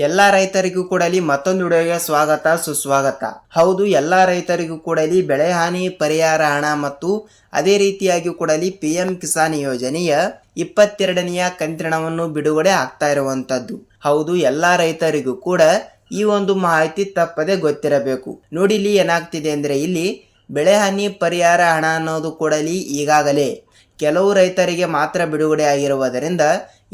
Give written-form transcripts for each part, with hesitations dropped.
ಎಲ್ಲಾ ರೈತರಿಗೂ ಕೂಡ ಮತ್ತೊಂದು ವಿಡಿಯೋಗೆ ಸ್ವಾಗತ ಸುಸ್ವಾಗತ. ಹೌದು, ಎಲ್ಲಾ ರೈತರಿಗೂ ಕೂಡ ಬೆಳೆ ಹಾನಿ ಪರಿಹಾರ ಹಣ ಮತ್ತು ಅದೇ ರೀತಿಯಾಗಿ ಕೂಡ PM ಕಿಸಾನ್ ಯೋಜನೆಯ 22ನೆಯ ಕಂತಿನವನ್ನು ಬಿಡುಗಡೆ ಆಗ್ತಾ ಇರುವಂತದ್ದು. ಹೌದು, ಎಲ್ಲಾ ರೈತರಿಗೂ ಕೂಡ ಈ ಒಂದು ಮಾಹಿತಿ ತಪ್ಪದೆ ಗೊತ್ತಿರಬೇಕು. ನೋಡಿ, ಇಲ್ಲಿ ಏನಾಗ್ತಿದೆ ಅಂದ್ರೆ ಇಲ್ಲಿ ಬೆಳೆ ಹಾನಿ ಪರಿಹಾರ ಹಣ ಅನ್ನೋದು ಕೂಡ ಈಗಾಗಲೇ ಕೆಲವು ರೈತರಿಗೆ ಮಾತ್ರ ಬಿಡುಗಡೆ ಆಗಿರುವುದರಿಂದ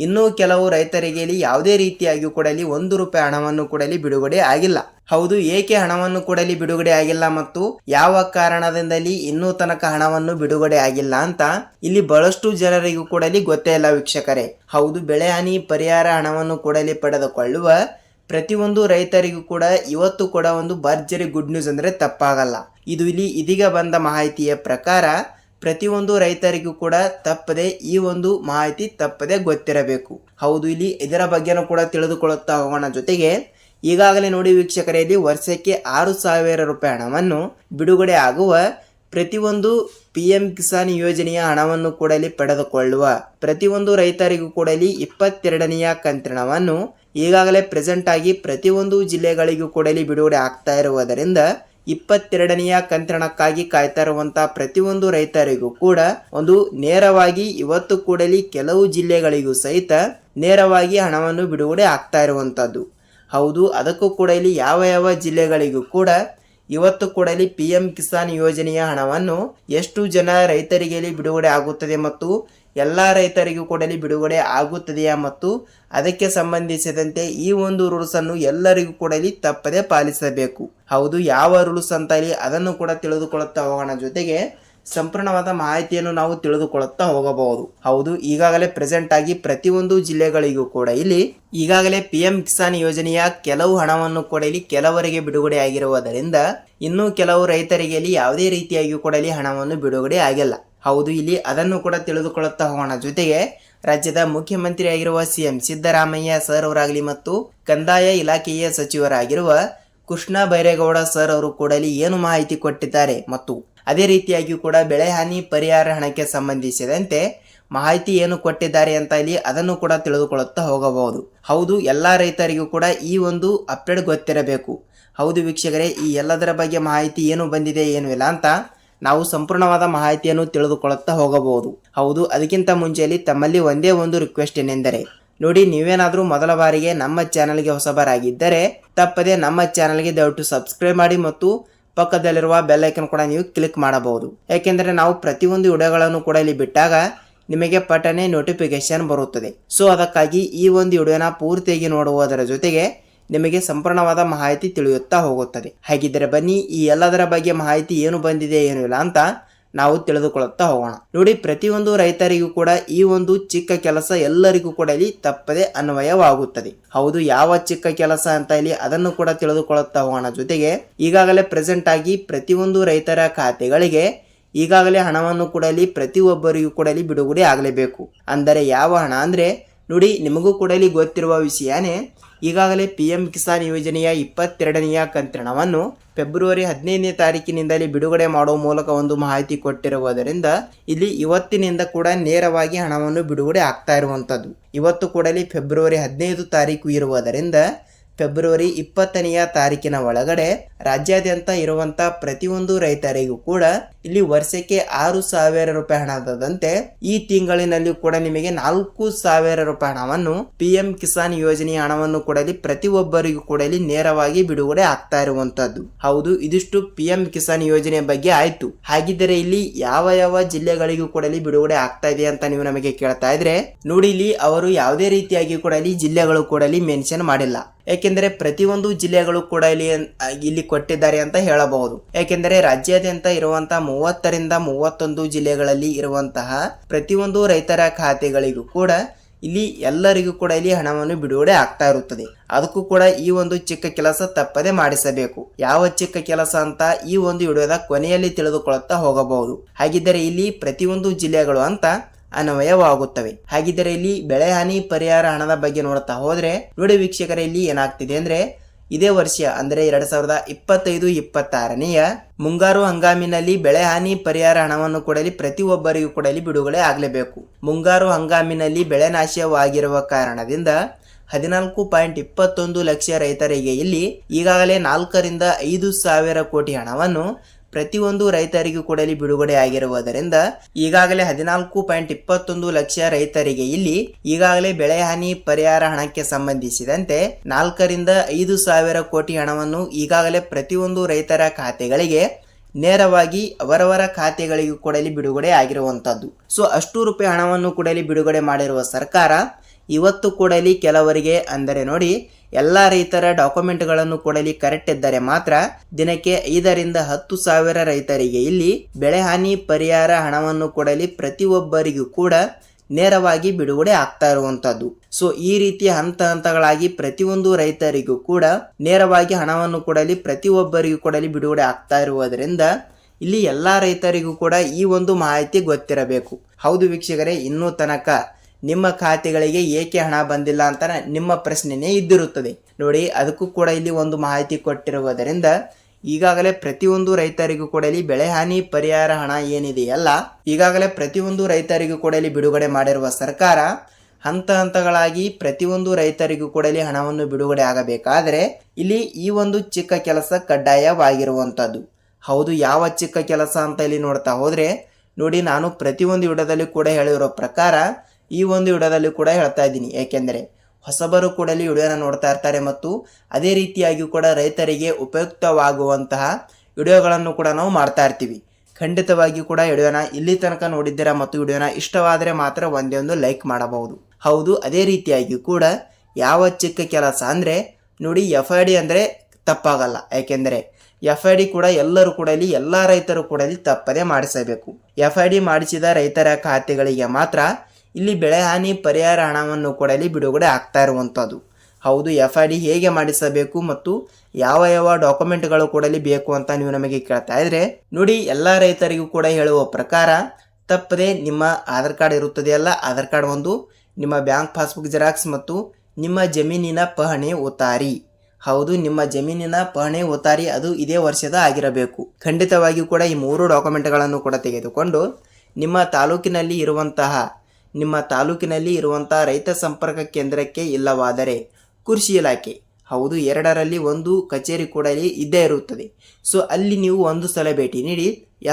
ಇನ್ನೂ ಕೆಲವು ರೈತರಿಗೆ ಯಾವುದೇ ರೀತಿಯಾಗಿ ಕೂಡ ₹1 ಹಣವನ್ನು ಕೂಡ ಬಿಡುಗಡೆ ಆಗಿಲ್ಲ. ಹೌದು, ಏಕೆ ಹಣವನ್ನು ಕೂಡ ಬಿಡುಗಡೆ ಆಗಿಲ್ಲ ಮತ್ತು ಯಾವ ಕಾರಣದಿಂದಲೇ ಇನ್ನೂ ತನಕ ಹಣವನ್ನು ಬಿಡುಗಡೆ ಆಗಿಲ್ಲ ಅಂತ ಇಲ್ಲಿ ಬಹಳಷ್ಟು ಜನರಿಗೂ ಕೂಡ ಗೊತ್ತೇ ಇಲ್ಲ ವೀಕ್ಷಕರೇ. ಹೌದು, ಬೆಳೆ ಹಾನಿ ಪರಿಹಾರ ಹಣವನ್ನು ಕೂಡ ಪಡೆದುಕೊಳ್ಳುವ ಪ್ರತಿಯೊಂದು ರೈತರಿಗೂ ಕೂಡ ಇವತ್ತು ಕೂಡ ಒಂದು ಭರ್ಜರಿ ಗುಡ್ ನ್ಯೂಸ್ ಅಂದ್ರೆ ತಪ್ಪಾಗಲ್ಲ. ಇದು ಇಲ್ಲಿ ಇದೀಗ ಬಂದ ಮಾಹಿತಿಯ ಪ್ರಕಾರ ಪ್ರತಿಯೊಂದು ರೈತರಿಗೂ ಕೂಡ ತಪ್ಪದೆ ಈ ಒಂದು ಮಾಹಿತಿ ತಪ್ಪದೆ ಗೊತ್ತಿರಬೇಕು. ಹೌದು, ಇಲ್ಲಿ ಇದರ ಬಗ್ಗೆನೂ ಕೂಡ ತಿಳಿದುಕೊಳ್ಳುತ್ತಾ ಹೋಗೋಣ. ಜೊತೆಗೆ ಈಗಾಗಲೇ ನೋಡಿ ವೀಕ್ಷಕರೇ, ಇಲ್ಲಿ ವರ್ಷಕ್ಕೆ ₹6,000 ಹಣವನ್ನು ಬಿಡುಗಡೆ ಆಗುವ ಪ್ರತಿಯೊಂದು PM ಕಿಸಾನ್ ಯೋಜನೆಯ ಹಣವನ್ನು ಕೂಡ ಪಡೆದುಕೊಳ್ಳುವ ಪ್ರತಿಯೊಂದು ರೈತರಿಗೂ ಕೂಡ 22ನೆಯ ಕಂತಿನವನ್ನು ಈಗಾಗಲೇ ಪ್ರೆಸೆಂಟ್ ಆಗಿ ಪ್ರತಿಯೊಂದು ಜಿಲ್ಲೆಗಳಿಗೂ ಕೂಡ ಬಿಡುಗಡೆ ಆಗ್ತಾ ಇರುವುದರಿಂದ 22ನೆಯ ಕಂತಿನಕ್ಕಾಗಿ ಕಾಯ್ತಾ ಇರುವಂತಹ ಪ್ರತಿಯೊಂದು ರೈತರಿಗೂ ಕೂಡ ಒಂದು ನೇರವಾಗಿ ಇವತ್ತು ಕೂಡ ಕೆಲವು ಜಿಲ್ಲೆಗಳಿಗೂ ಸಹಿತ ನೇರವಾಗಿ ಹಣವನ್ನು ಬಿಡುಗಡೆ ಆಗ್ತಾ ಇರುವಂತದ್ದು. ಹೌದು, ಅದಕ್ಕೂ ಕೂಡ ಯಾವ ಯಾವ ಜಿಲ್ಲೆಗಳಿಗೂ ಕೂಡ ಇವತ್ತು ಕೂಡ PM ಕಿಸಾನ್ ಯೋಜನೆಯ ಹಣವನ್ನು ಎಷ್ಟು ಜನ ರೈತರಿಗೆ ಬಿಡುಗಡೆ ಆಗುತ್ತದೆ ಮತ್ತು ಎಲ್ಲಾ ರೈತರಿಗೂ ಕೂಡ ಬಿಡುಗಡೆ ಆಗುತ್ತದೆಯಾ ಮತ್ತು ಅದಕ್ಕೆ ಸಂಬಂಧಿಸಿದಂತೆ ಈ ಒಂದು ರೂಲ್ಸ್ ಅನ್ನು ಎಲ್ಲರಿಗೂ ಕೂಡ ತಪ್ಪದೆ ಪಾಲಿಸಬೇಕು. ಹೌದು, ಯಾವ ರೂಲ್ಸ್ ಅಂತ ಅದನ್ನು ಕೂಡ ತಿಳಿದುಕೊಳ್ಳುತ್ತಾ ಹೋಗೋಣ. ಜೊತೆಗೆ ಸಂಪೂರ್ಣವಾದ ಮಾಹಿತಿಯನ್ನು ನಾವು ತಿಳಿದುಕೊಳ್ಳುತ್ತಾ ಹೋಗಬಹುದು. ಹೌದು, ಈಗಾಗಲೇ ಪ್ರೆಸೆಂಟ್ ಆಗಿ ಪ್ರತಿಯೊಂದು ಜಿಲ್ಲೆಗಳಿಗೂ ಕೂಡ ಈಗಾಗಲೇ PM ಕಿಸಾನ್ ಯೋಜನೆಯ ಕೆಲವು ಹಣವನ್ನು ಕೂಡ ಕೆಲವರಿಗೆ ಬಿಡುಗಡೆ ಆಗಿರುವುದರಿಂದ ಇನ್ನು ಕೆಲವು ರೈತರಿಗೆ ಯಾವುದೇ ರೀತಿಯಾಗಿ ಕೂಡ ಹಣವನ್ನು ಬಿಡುಗಡೆ ಆಗಿಲ್ಲ. ಹೌದು, ಇಲ್ಲಿ ಅದನ್ನು ಕೂಡ ತಿಳಿದುಕೊಳ್ಳುತ್ತಾ ಹೋಗೋಣ. ಜೊತೆಗೆ ರಾಜ್ಯದ ಮುಖ್ಯಮಂತ್ರಿಯಾಗಿರುವ CM ಸಿದ್ದರಾಮಯ್ಯ ಸರ್ ಅವರಾಗಲಿ ಮತ್ತು ಕಂದಾಯ ಇಲಾಖೆಯ ಸಚಿವರಾಗಿರುವ ಕೃಷ್ಣ ಬೈರೇಗೌಡ ಸರ್ ಅವರು ಕೂಡ ಏನು ಮಾಹಿತಿ ಕೊಟ್ಟಿದ್ದಾರೆ ಮತ್ತು ಅದೇ ರೀತಿಯಾಗಿ ಕೂಡ ಬೆಳೆ ಹಾನಿ ಪರಿಹಾರ ಹಣಕ್ಕೆ ಸಂಬಂಧಿಸಿದಂತೆ ಮಾಹಿತಿ ಏನು ಕೊಟ್ಟಿದ್ದಾರೆ ಅಂತ ಅದನ್ನು ಕೂಡ ತಿಳಿದುಕೊಳ್ಳುತ್ತಾ ಹೋಗಬಹುದು. ಹೌದು, ಎಲ್ಲಾ ರೈತರಿಗೂ ಕೂಡ ಈ ಒಂದು ಅಪ್ಡೇಟ್ ಗೊತ್ತಿರಬೇಕು. ಹೌದು ವೀಕ್ಷಕರೇ, ಈ ಎಲ್ಲದರ ಬಗ್ಗೆ ಮಾಹಿತಿ ಏನು ಬಂದಿದೆ ಏನು ಇಲ್ಲ ಅಂತ ನಾವು ಸಂಪೂರ್ಣವಾದ ಮಾಹಿತಿಯನ್ನು ತಿಳಿದುಕೊಳ್ಳುತ್ತಾ ಹೋಗಬಹುದು. ಹೌದು, ಅದಕ್ಕಿಂತ ಮುಂಚೆಯಲ್ಲಿ ತಮ್ಮಲ್ಲಿ ಒಂದೇ ಒಂದು ರಿಕ್ವೆಸ್ಟ್ ಏನೆಂದರೆ ನೋಡಿ, ನೀವೇನಾದರೂ ಮೊದಲ ಬಾರಿಗೆ ನಮ್ಮ ಚಾನಲ್ಗೆ ಹೊಸಬರಾಗಿದ್ದರೆ ತಪ್ಪದೆ ನಮ್ಮ ಚಾನಲ್ಗೆ ದಯವಿಟ್ಟು ಸಬ್ಸ್ಕ್ರೈಬ್ ಮಾಡಿ ಮತ್ತು ಪಕ್ಕದಲ್ಲಿರುವ ಬೆಲ್ ಐಕನ್ ಕೂಡ ನೀವು ಕ್ಲಿಕ್ ಮಾಡಬಹುದು. ಯಾಕೆಂದರೆ ನಾವು ಪ್ರತಿಯೊಂದು ವಿಡಿಯೋಗಳನ್ನು ಕೂಡ ಬಿಟ್ಟಾಗ ನಿಮಗೆ ಪಟನೆ ನೋಟಿಫಿಕೇಶನ್ ಬರುತ್ತದೆ. ಸೊ ಅದಕ್ಕಾಗಿ ಈ ಒಂದು ವಿಡಿಯೋನ ಪೂರ್ತಿಯಾಗಿ ನೋಡುವುದರ ಜೊತೆಗೆ ನಿಮಗೆ ಸಂಪೂರ್ಣವಾದ ಮಾಹಿತಿ ತಿಳಿಯುತ್ತಾ ಹೋಗುತ್ತದೆ. ಹಾಗಿದ್ದರೆ ಬನ್ನಿ, ಈ ಎಲ್ಲದರ ಬಗ್ಗೆ ಮಾಹಿತಿ ಏನು ಬಂದಿದೆ ಏನು ಇಲ್ಲ ಅಂತ ನಾವು ತಿಳಿದುಕೊಳ್ಳುತ್ತಾ ಹೋಗೋಣ. ನೋಡಿ, ಪ್ರತಿಯೊಂದು ರೈತರಿಗೂ ಕೂಡ ಈ ಒಂದು ಚಿಕ್ಕ ಕೆಲಸ ಎಲ್ಲರಿಗೂ ಕೂಡ ತಪ್ಪದೆ ಅನ್ವಯವಾಗುತ್ತದೆ. ಹೌದು, ಯಾವ ಚಿಕ್ಕ ಕೆಲಸ ಅಂತ ಅದನ್ನು ಕೂಡ ತಿಳಿದುಕೊಳ್ಳುತ್ತಾ ಹೋಗೋಣ. ಜೊತೆಗೆ ಈಗಾಗಲೇ ಪ್ರೆಸೆಂಟ್ ಆಗಿ ಪ್ರತಿಯೊಂದು ರೈತರ ಖಾತೆಗಳಿಗೆ ಈಗಾಗಲೇ ಹಣವನ್ನು ಕೂಡ ಪ್ರತಿಯೊಬ್ಬರಿಗೂ ಕೂಡ ಬಿಡುಗಡೆ ಆಗಲೇಬೇಕು. ಅಂದರೆ ಯಾವ ಹಣ ಅಂದ್ರೆ ನೋಡಿ, ನಿಮಗೂ ಕೂಡ ಗೊತ್ತಿರುವ ವಿಷಯನೇ, ಈಗಾಗಲೇ PM ಕಿಸಾನ್ ಯೋಜನೆಯ 22ನೆಯ ಕಂತಿನವನ್ನು ಫೆಬ್ರವರಿ 15ನೇ ತಾರೀಕಿನಿಂದಲೇ ಬಿಡುಗಡೆ ಮಾಡುವ ಮೂಲಕ ಒಂದು ಮಾಹಿತಿ ಕೊಟ್ಟಿರುವುದರಿಂದ ಇಲ್ಲಿ ಇವತ್ತಿನಿಂದ ಕೂಡ ನೇರವಾಗಿ ಹಣವನ್ನು ಬಿಡುಗಡೆ ಆಗ್ತಾ ಇರುವಂತದ್ದು. ಇವತ್ತು ಕೂಡ ಫೆಬ್ರವರಿ 15 ತಾರೀಕು ಇರುವುದರಿಂದ ಫೆಬ್ರವರಿ 20ನೆಯ ತಾರೀಕಿನ ಒಳಗಡೆ ರಾಜ್ಯಾದ್ಯಂತ ಇರುವಂತ ಪ್ರತಿಯೊಂದು ರೈತರಿಗೂ ಕೂಡ ಇಲ್ಲಿ ವರ್ಷಕ್ಕೆ ₹6,000 ಹಣದಂತೆ ಈ ತಿಂಗಳಿನಲ್ಲಿ ಕೂಡ ನಿಮಗೆ ₹4,000 ಹಣವನ್ನು PM ಕಿಸಾನ್ ಯೋಜನೆಯ ಹಣವನ್ನು ಕೂಡ ಪ್ರತಿಯೊಬ್ಬರಿಗೂ ಕೂಡ ನೇರವಾಗಿ ಬಿಡುಗಡೆ ಆಗ್ತಾ ಇರುವಂತದ್ದು. ಹೌದು, ಇದಿಷ್ಟು PM ಕಿಸಾನ್ ಯೋಜನೆ ಬಗ್ಗೆ ಆಯ್ತು. ಹಾಗಿದ್ದರೆ ಇಲ್ಲಿ ಯಾವ ಯಾವ ಜಿಲ್ಲೆಗಳಿಗೂ ಕೂಡ ಬಿಡುಗಡೆ ಆಗ್ತಾ ಇದೆ ಅಂತ ನೀವು ನಮಗೆ ಕೇಳ್ತಾ ಇದ್ರೆ ನೋಡಿ, ಇಲ್ಲಿ ಅವರು ಯಾವುದೇ ರೀತಿಯಾಗಿ ಕೂಡ ಜಿಲ್ಲೆಗಳು ಕೂಡ ಮೆನ್ಷನ್ ಮಾಡಿಲ್ಲ. ಯಾಕೆಂದರೆ ಪ್ರತಿಯೊಂದು ಜಿಲ್ಲೆಗಳು ಕೂಡ ಇಲ್ಲಿ ಕೊಟ್ಟಿದ್ದಾರೆ ಅಂತ ಹೇಳಬಹುದು. ಯಾಕೆಂದರೆ ರಾಜ್ಯಾದ್ಯಂತ ಇರುವಂತಹ 30ರಿಂದ 31 ಜಿಲ್ಲೆಗಳಲ್ಲಿ ಇರುವಂತಹ ಪ್ರತಿಯೊಂದು ರೈತರ ಖಾತೆಗಳಿಗೂ ಕೂಡ ಇಲ್ಲಿ ಎಲ್ಲರಿಗೂ ಕೂಡ ಹಣವನ್ನು ಬಿಡುಗಡೆ ಆಗ್ತಾ ಇರುತ್ತದೆ. ಅದಕ್ಕೂ ಕೂಡ ಈ ಒಂದು ಚಿಕ್ಕ ಕೆಲಸ ತಪ್ಪದೆ ಮಾಡಿಸಬೇಕು. ಯಾವ ಚಿಕ್ಕ ಕೆಲಸ ಅಂತ ಈ ಒಂದು ವಿಡಿಯೋದ ಕೊನೆಯಲ್ಲಿ ತಿಳಿದುಕೊಳ್ಳುತ್ತಾ ಹೋಗಬಹುದು. ಹಾಗಿದ್ದರೆ ಇಲ್ಲಿ ಪ್ರತಿಯೊಂದು ಜಿಲ್ಲೆಗಳು ಅಂತ ಅನ್ವಯವಾಗುತ್ತವೆ. ಹಾಗಿದ್ದರೆ ಇಲ್ಲಿ ಬೆಳೆ ಹಾನಿ ಪರಿಹಾರ ಹಣದ ಬಗ್ಗೆ ನೋಡ್ತಾ ಹೋದ್ರೆ ನೋಡಿ ವೀಕ್ಷಕರ, ಇಲ್ಲಿ ಏನಾಗ್ತಿದೆ ಅಂದ್ರೆ ಇದೇ ವರ್ಷ ಅಂದ್ರೆ 2025-26ನೆಯ ಮುಂಗಾರು ಹಂಗಾಮಿನಲ್ಲಿ ಬೆಳೆ ಹಾನಿ ಪರಿಹಾರ ಹಣವನ್ನು ಕೂಡ ಪ್ರತಿಯೊಬ್ಬರಿಗೂ ಕೂಡ ಬಿಡುಗಡೆ ಆಗಲೇಬೇಕು. ಮುಂಗಾರು ಹಂಗಾಮಿನಲ್ಲಿ ಬೆಳೆ ನಾಶವಾಗಿರುವ ಕಾರಣದಿಂದ 14.21 ಲಕ್ಷ ರೈತರಿಗೆ ಇಲ್ಲಿ ಈಗಾಗಲೇ 4ರಿಂದ 5,000 ಕೋಟಿ ಹಣವನ್ನು ಪ್ರತಿಯೊಂದು ರೈತರಿಗೂ ಕೊಡಲಿ ಬಿಡುಗಡೆ ಆಗಿರುವುದರಿಂದ ಈಗಾಗಲೇ 14.21 ಲಕ್ಷ ರೈತರಿಗೆ ಇಲ್ಲಿ ಈಗಾಗಲೇ ಬೆಳೆ ಹಾನಿ ಪರಿಹಾರ ಹಣಕ್ಕೆ ಸಂಬಂಧಿಸಿದಂತೆ 4ರಿಂದ 5,000 ಕೋಟಿ ಹಣವನ್ನು ಈಗಾಗಲೇ ಪ್ರತಿಯೊಂದು ರೈತರ ಖಾತೆಗಳಿಗೆ ನೇರವಾಗಿ ಅವರವರ ಖಾತೆಗಳಿಗೂ ಕೊಡಲಿ ಬಿಡುಗಡೆ ಆಗಿರುವಂತದ್ದು. ಸೊ ಅಷ್ಟು ರೂಪಾಯಿ ಹಣವನ್ನು ಕೊಡಲಿ ಬಿಡುಗಡೆ ಮಾಡಿರುವ ಸರ್ಕಾರ ಇವತ್ತು ಕೊಡಲಿ ಕೆಲವರಿಗೆ ಅಂದರೆ ನೋಡಿ ಎಲ್ಲ ರೈತರ ಡಾಕ್ಯುಮೆಂಟ್ಗಳನ್ನು ಕೊಡಲಿ ಕರೆಕ್ಟ್ ಇದ್ದರೆ ಮಾತ್ರ ದಿನಕ್ಕೆ 5ರಿಂದ 10,000 ರೈತರಿಗೆ ಇಲ್ಲಿ ಬೆಳೆ ಹಾನಿ ಪರಿಹಾರ ಹಣವನ್ನು ಕೊಡಲಿ ಪ್ರತಿಯೊಬ್ಬರಿಗೂ ಕೂಡ ನೇರವಾಗಿ ಬಿಡುಗಡೆ ಆಗ್ತಾ ಇರುವಂತದ್ದು. ಸೊ ಈ ರೀತಿಯ ಹಂತಗಳಾಗಿ ಪ್ರತಿಯೊಂದು ರೈತರಿಗೂ ಕೂಡ ನೇರವಾಗಿ ಹಣವನ್ನು ಕೊಡಲಿ ಪ್ರತಿಯೊಬ್ಬರಿಗೂ ಕೊಡಲಿ ಬಿಡುಗಡೆ ಆಗ್ತಾ ಇರುವುದರಿಂದ ಇಲ್ಲಿ ಎಲ್ಲಾ ರೈತರಿಗೂ ಕೂಡ ಈ ಒಂದು ಮಾಹಿತಿ ಗೊತ್ತಿರಬೇಕು. ಹೌದು ವೀಕ್ಷಕರೇ, ಇನ್ನೂ ತನಕ ನಿಮ್ಮ ಖಾತೆಗಳಿಗೆ ಏಕೆ ಹಣ ಬಂದಿಲ್ಲ ಅಂತ ನಿಮ್ಮ ಪ್ರಶ್ನೆನೇ ಇದ್ದಿರುತ್ತದೆ ನೋಡಿ. ಅದಕ್ಕೂ ಕೂಡ ಇಲ್ಲಿ ಒಂದು ಮಾಹಿತಿ ಕೊಟ್ಟಿರುವುದರಿಂದ ಈಗಾಗಲೇ ಪ್ರತಿಯೊಂದು ರೈತರಿಗೂ ಕೊಡಲಿ ಬೆಳೆ ಹಾನಿ ಪರಿಹಾರ ಹಣ ಏನಿದೆಯಲ್ಲ ಈಗಾಗಲೇ ಪ್ರತಿಯೊಂದು ರೈತರಿಗೂ ಕೊಡಲಿ ಬಿಡುಗಡೆ ಮಾಡಿರುವ ಸರ್ಕಾರ ಹಂತಗಳಾಗಿ ಪ್ರತಿಯೊಂದು ರೈತರಿಗೂ ಕೊಡಲಿ ಹಣವನ್ನು ಬಿಡುಗಡೆ ಆಗಬೇಕಾದರೆ ಇಲ್ಲಿ ಈ ಒಂದು ಚಿಕ್ಕ ಕೆಲಸ ಕಡ್ಡಾಯವಾಗಿರುವಂತದ್ದು. ಹೌದು, ಯಾವ ಚಿಕ್ಕ ಕೆಲಸ ಅಂತ ಇಲ್ಲಿ ನೋಡ್ತಾ ಹೋದ್ರೆ ನೋಡಿ, ನಾನು ಪ್ರತಿಯೊಂದು ವಿಡಿಯೋದಲ್ಲಿ ಕೂಡ ಹೇಳಿರೋ ಪ್ರಕಾರ ಈ ಒಂದು ವಿಡಿಯೋದಲ್ಲಿ ಕೂಡ ಹೇಳ್ತಾ ಇದ್ದೀನಿ. ಏಕೆಂದರೆ ಹೊಸಬರು ಕೂಡ ವಿಡಿಯೋನ ನೋಡ್ತಾ ಇರ್ತಾರೆ ಮತ್ತು ಅದೇ ರೀತಿಯಾಗಿ ಕೂಡ ರೈತರಿಗೆ ಉಪಯುಕ್ತವಾಗುವಂತಹ ವಿಡಿಯೋಗಳನ್ನು ಕೂಡ ನಾವು ಮಾಡ್ತಾ ಇರ್ತೀವಿ. ಖಂಡಿತವಾಗಿ ಕೂಡ ವಿಡಿಯೋನ ಇಲ್ಲಿ ತನಕ ನೋಡಿದ್ದೀರಾ ಮತ್ತು ವಿಡಿಯೋನ ಇಷ್ಟವಾದರೆ ಮಾತ್ರ ಒಂದೇ ಒಂದು ಲೈಕ್ ಮಾಡಬಹುದು. ಹೌದು, ಅದೇ ರೀತಿಯಾಗಿ ಕೂಡ ಯಾವ ಚಿಕ್ಕ ಕೆಲಸ ಅಂದರೆ ನೋಡಿ, FID ಅಂದರೆ ತಪ್ಪಾಗಲ್ಲ. ಯಾಕೆಂದರೆ FID ಕೂಡ ಎಲ್ಲರೂ ಕೂಡ ಎಲ್ಲ ರೈತರು ಕೂಡ ತಪ್ಪದೆ ಮಾಡಿಸಬೇಕು. FID ಮಾಡಿಸಿದ ರೈತರ ಖಾತೆಗಳಿಗೆ ಮಾತ್ರ ಇಲ್ಲಿ ಬೆಳೆ ಹಾನಿ ಪರಿಹಾರ ಹಣವನ್ನು ಕೊಡಲಿ ಬಿಡುಗಡೆ ಆಗ್ತಾ ಇರುವಂಥದ್ದು. ಹೌದು, FID ಹೇಗೆ ಮಾಡಿಸಬೇಕು ಮತ್ತು ಯಾವ ಡಾಕ್ಯುಮೆಂಟ್ಗಳು ಕೊಡಲಿ ಬೇಕು ಅಂತ ನೀವು ನಮಗೆ ಕೇಳ್ತಾ ಇದ್ರೆ ನೋಡಿ, ಎಲ್ಲ ರೈತರಿಗೂ ಕೂಡ ಹೇಳುವ ಪ್ರಕಾರ ತಪ್ಪದೆ ನಿಮ್ಮ ಆಧಾರ್ ಕಾರ್ಡ್ ಇರುತ್ತದೆಯಲ್ಲ, ಆಧಾರ್ ಕಾರ್ಡ್ ಒಂದು, ನಿಮ್ಮ ಬ್ಯಾಂಕ್ ಪಾಸ್ಬುಕ್ ಜೆರಾಕ್ಸ್ ಮತ್ತು ನಿಮ್ಮ ಜಮೀನಿನ ಪಹಣಿ ಉತಾರಿ. ಹೌದು, ನಿಮ್ಮ ಜಮೀನಿನ ಪಹಣಿ ಉತಾರಿ ಅದು ಇದೇ ವರ್ಷದ ಆಗಿರಬೇಕು. ಖಂಡಿತವಾಗಿಯೂ ಕೂಡ ಈ 3 ಡಾಕ್ಯುಮೆಂಟ್ಗಳನ್ನು ಕೂಡ ತೆಗೆದುಕೊಂಡು ನಿಮ್ಮ ತಾಲೂಕಿನಲ್ಲಿ ಇರುವಂತಹ ರೈತ ಸಂಪರ್ಕ ಕೇಂದ್ರಕ್ಕೆ ಇಲ್ಲವಾದರೆ ಕೃಷಿ ಇಲಾಖೆ, ಹೌದು 2ರಲ್ಲಿ ಒಂದು ಕಚೇರಿ ಕೂಡ ಇದ್ದೇ ಇರುತ್ತದೆ. ಸೊ ಅಲ್ಲಿ ನೀವು ಒಂದು ಸಲ ಭೇಟಿ ನೀಡಿ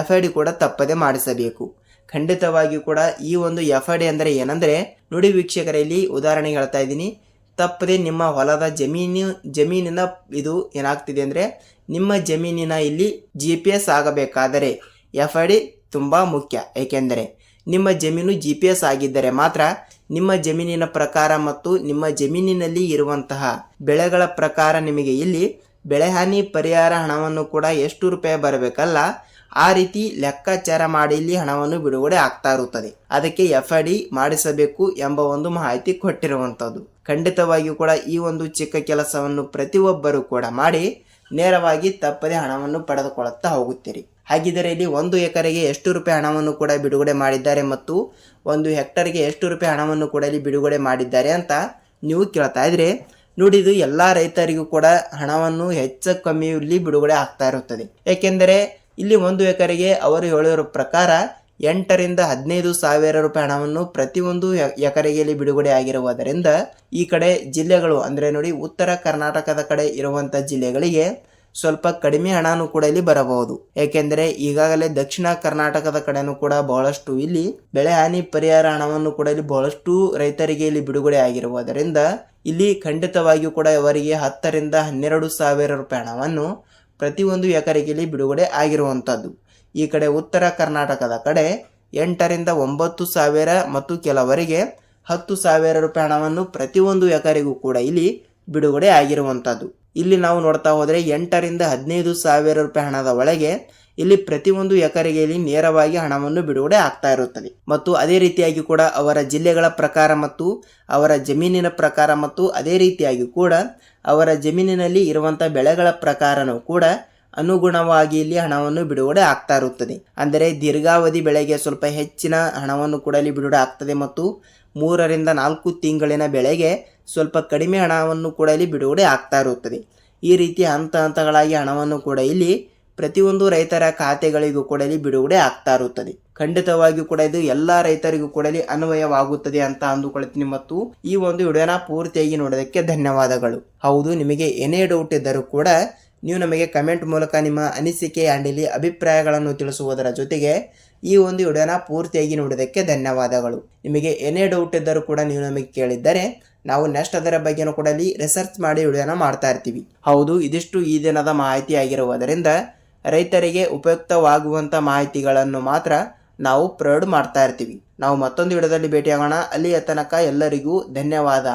FID ಕೂಡ ತಪ್ಪದೆ ಮಾಡಿಸಬೇಕು. ಖಂಡಿತವಾಗಿಯೂ ಕೂಡ ಈ ಒಂದು FID ಅಂದರೆ ಏನಂದರೆ ನೋಡಿ ವೀಕ್ಷಕರಲ್ಲಿ ಉದಾಹರಣೆಗೆ ಹೇಳ್ತಾ ಇದ್ದೀನಿ, ತಪ್ಪದೆ ನಿಮ್ಮ ಹೊಲದ ಜಮೀನಿನ ಇದು ಏನಾಗ್ತಿದೆ ಅಂದರೆ ನಿಮ್ಮ ಜಮೀನಿನ ಇಲ್ಲಿ GPS ಆಗಬೇಕಾದರೆ FID ತುಂಬ ಮುಖ್ಯ. ಏಕೆಂದರೆ ನಿಮ್ಮ ಜಮೀನು GPS ಆಗಿದ್ದರೆ ಮಾತ್ರ ನಿಮ್ಮ ಜಮೀನಿನ ಪ್ರಕಾರ ಮತ್ತು ನಿಮ್ಮ ಜಮೀನಿನಲ್ಲಿ ಇರುವಂತಹ ಬೆಳೆಗಳ ಪ್ರಕಾರ ನಿಮಗೆ ಇಲ್ಲಿ ಬೆಳೆ ಹಾನಿ ಪರಿಹಾರ ಹಣವನ್ನು ಕೂಡ ಎಷ್ಟು ರೂಪಾಯಿ ಬರಬೇಕಲ್ಲ ಆ ರೀತಿ ಲೆಕ್ಕಾಚಾರ ಮಾಡಿ ಇಲ್ಲಿ ಹಣವನ್ನು ಬಿಡುಗಡೆ ಆಗ್ತಾ ಇರುತ್ತದೆ. ಅದಕ್ಕೆ FID ಮಾಡಿಸಬೇಕು ಎಂಬ ಒಂದು ಮಾಹಿತಿ ಕೊಟ್ಟಿರುವಂಥದ್ದು. ಖಂಡಿತವಾಗಿಯೂ ಕೂಡ ಈ ಒಂದು ಚಿಕ್ಕ ಕೆಲಸವನ್ನು ಪ್ರತಿಯೊಬ್ಬರು ಕೂಡ ಮಾಡಿ ನೇರವಾಗಿ ತಪ್ಪದೆ ಹಣವನ್ನು ಪಡೆದುಕೊಳ್ಳುತ್ತಾ ಹೋಗುತ್ತೀರಿ. ಹಾಗಿದ್ದರೆ ಇಲ್ಲಿ 1 ಎಕರೆಗೆ ಎಷ್ಟು ರೂಪಾಯಿ ಹಣವನ್ನು ಕೂಡ ಬಿಡುಗಡೆ ಮಾಡಿದ್ದಾರೆ ಮತ್ತು 1 ಹೆಕ್ಟರ್ಗೆ ಎಷ್ಟು ರೂಪಾಯಿ ಹಣವನ್ನು ಕೂಡ ಇಲ್ಲಿ ಬಿಡುಗಡೆ ಮಾಡಿದ್ದಾರೆ ಅಂತ ನೀವು ಕೇಳ್ತಾ ಇದ್ರೆ ನೋಡಿ, ಇದು ಎಲ್ಲ ರೈತರಿಗೂ ಕೂಡ ಹಣವನ್ನು ಹೆಚ್ಚು ಕಮ್ಮಿಯಲ್ಲಿ ಬಿಡುಗಡೆ ಆಗ್ತಾ ಇರುತ್ತದೆ. ಏಕೆಂದರೆ ಇಲ್ಲಿ 1 ಎಕರೆಗೆ ಅವರು ಹೇಳಿರೋ ಪ್ರಕಾರ 8ರಿಂದ 15,000 ರೂಪಾಯಿ ಹಣವನ್ನು ಪ್ರತಿಯೊಂದು ಎಕರೆಗೆ ಬಿಡುಗಡೆ ಆಗಿರುವುದರಿಂದ ಈ ಕಡೆ ಜಿಲ್ಲೆಗಳು ಅಂದರೆ ನೋಡಿ ಉತ್ತರ ಕರ್ನಾಟಕದ ಕಡೆ ಇರುವಂಥ ಜಿಲ್ಲೆಗಳಿಗೆ ಸ್ವಲ್ಪ ಕಡಿಮೆ ಹಣನೂ ಕೂಡ ಇಲ್ಲಿ ಬರಬಹುದು. ಏಕೆಂದರೆ ಈಗಾಗಲೇ ದಕ್ಷಿಣ ಕರ್ನಾಟಕದ ಕಡೆನೂ ಕೂಡ ಬಹಳಷ್ಟು ಇಲ್ಲಿ ಬೆಳೆ ಹಾನಿ ಪರಿಹಾರ ಹಣವನ್ನು ಕೂಡ ಇಲ್ಲಿ ಬಹಳಷ್ಟು ರೈತರಿಗೆ ಇಲ್ಲಿ ಬಿಡುಗಡೆ ಆಗಿರುವುದರಿಂದ ಇಲ್ಲಿ ಖಂಡಿತವಾಗಿಯೂ ಕೂಡ ಅವರಿಗೆ 10ರಿಂದ 12,000 ರೂಪಾಯಿ ಹಣವನ್ನು ಪ್ರತಿಯೊಂದು ಎಕರೆಗೆ ಇಲ್ಲಿ ಬಿಡುಗಡೆ ಆಗಿರುವಂಥದ್ದು. ಈ ಕಡೆ ಉತ್ತರ ಕರ್ನಾಟಕದ ಕಡೆ 8ರಿಂದ 9,000 ಮತ್ತು ಕೆಲವರಿಗೆ 10,000 ರೂಪಾಯಿ ಹಣವನ್ನು ಪ್ರತಿಯೊಂದು ಎಕರೆಗೂ ಕೂಡ ಇಲ್ಲಿ ಬಿಡುಗಡೆ ಆಗಿರುವಂಥದ್ದು. ಇಲ್ಲಿ ನಾವು ನೋಡ್ತಾ ಹೋದರೆ 8ರಿಂದ 15,000 ರೂಪಾಯಿ ಹಣದ ಒಳಗೆ ಇಲ್ಲಿ ಪ್ರತಿಯೊಂದು ಎಕರೆಗೆ ಇಲ್ಲಿ ನೇರವಾಗಿ ಹಣವನ್ನು ಬಿಡುಗಡೆ ಆಗ್ತಾ ಇರುತ್ತದೆ. ಮತ್ತು ಅದೇ ರೀತಿಯಾಗಿ ಕೂಡ ಅವರ ಜಿಲ್ಲೆಗಳ ಪ್ರಕಾರ ಮತ್ತು ಅವರ ಜಮೀನಿನ ಪ್ರಕಾರ ಮತ್ತು ಅದೇ ರೀತಿಯಾಗಿ ಕೂಡ ಅವರ ಜಮೀನಿನಲ್ಲಿ ಇರುವಂಥ ಬೆಳೆಗಳ ಪ್ರಕಾರನೂ ಕೂಡ ಅನುಗುಣವಾಗಿ ಇಲ್ಲಿ ಹಣವನ್ನು ಬಿಡುಗಡೆ ಆಗ್ತಾ ಇರುತ್ತದೆ. ಅಂದರೆ ದೀರ್ಘಾವಧಿ ಬೆಳೆಗೆ ಸ್ವಲ್ಪ ಹೆಚ್ಚಿನ ಹಣವನ್ನು ಕೂಡ ಇಲ್ಲಿ ಬಿಡುಗಡೆ ಆಗ್ತದೆ ಮತ್ತು 3ರಿಂದ 4 ತಿಂಗಳಿನ ಬೆಳೆಗೆ ಸ್ವಲ್ಪ ಕಡಿಮೆ ಹಣವನ್ನು ಕೂಡ ಇಲ್ಲಿ ಬಿಡುಗಡೆ ಆಗ್ತಾ ಇರುತ್ತದೆ. ಈ ರೀತಿ ಹಂತಗಳಾಗಿ ಹಣವನ್ನು ಕೂಡ ಇಲ್ಲಿ ಪ್ರತಿಯೊಂದು ರೈತರ ಖಾತೆಗಳಿಗೂ ಕೂಡ ಇಲ್ಲಿ ಬಿಡುಗಡೆ ಆಗ್ತಾ ಇರುತ್ತದೆ. ಖಂಡಿತವಾಗಿಯೂ ಕೂಡ ಇದು ಎಲ್ಲಾ ರೈತರಿಗೂ ಕೂಡ ಅನ್ವಯವಾಗುತ್ತದೆ ಅಂತ ಅಂದುಕೊಳ್ತೀನಿ. ಮತ್ತು ಈ ಒಂದು ವಿಡಿಯೋನ ಪೂರ್ತಿಯಾಗಿ ನೋಡೋದಕ್ಕೆ ಧನ್ಯವಾದಗಳು. ಹೌದು, ನಿಮಗೆ ಏನೇ ಡೌಟ್ ಇದ್ದರೂ ಕೂಡ ನೀವು ನಮಗೆ ಕಮೆಂಟ್ ಮೂಲಕ ನಿಮ್ಮ ಅನಿಸಿಕೆ ಅಂಡಿಲಿ ಅಭಿಪ್ರಾಯಗಳನ್ನು ತಿಳಿಸುವುದರ ಜೊತೆಗೆ ಈ ಒಂದು ವಿಡಿಯೋನ ಪೂರ್ತಿಯಾಗಿ ನೋಡೋದಕ್ಕೆ ಧನ್ಯವಾದಗಳು. ನಿಮಗೆ ಏನೇ ಡೌಟ್ ಇದ್ದರೂ ಕೂಡ ನೀವು ನಮಗೆ ಕೇಳಿದ್ದರೆ ನಾವು ನೆಕ್ಸ್ಟ್ ಅದರ ಬಗ್ಗೆನೂ ಕೂಡ ರಿಸರ್ಚ್ ಮಾಡಿ ವಿಡಿಯೋನ ಮಾಡ್ತಾ ಇರ್ತೀವಿ. ಹೌದು, ಇದಿಷ್ಟು ಈ ದಿನದ ಮಾಹಿತಿ ಆಗಿರುವುದರಿಂದ ರೈತರಿಗೆ ಉಪಯುಕ್ತವಾಗುವಂಥ ಮಾಹಿತಿಗಳನ್ನು ಮಾತ್ರ ನಾವು ಪ್ರೊವೈಡ್ ಮಾಡ್ತಾ ಇರ್ತೀವಿ. ನಾವು ಮತ್ತೊಂದು ವಿಡಿಯೋದಲ್ಲಿ ಭೇಟಿಯಾಗೋಣ. ಅಲ್ಲಿಯ ತನಕ ಎಲ್ಲರಿಗೂ ಧನ್ಯವಾದ.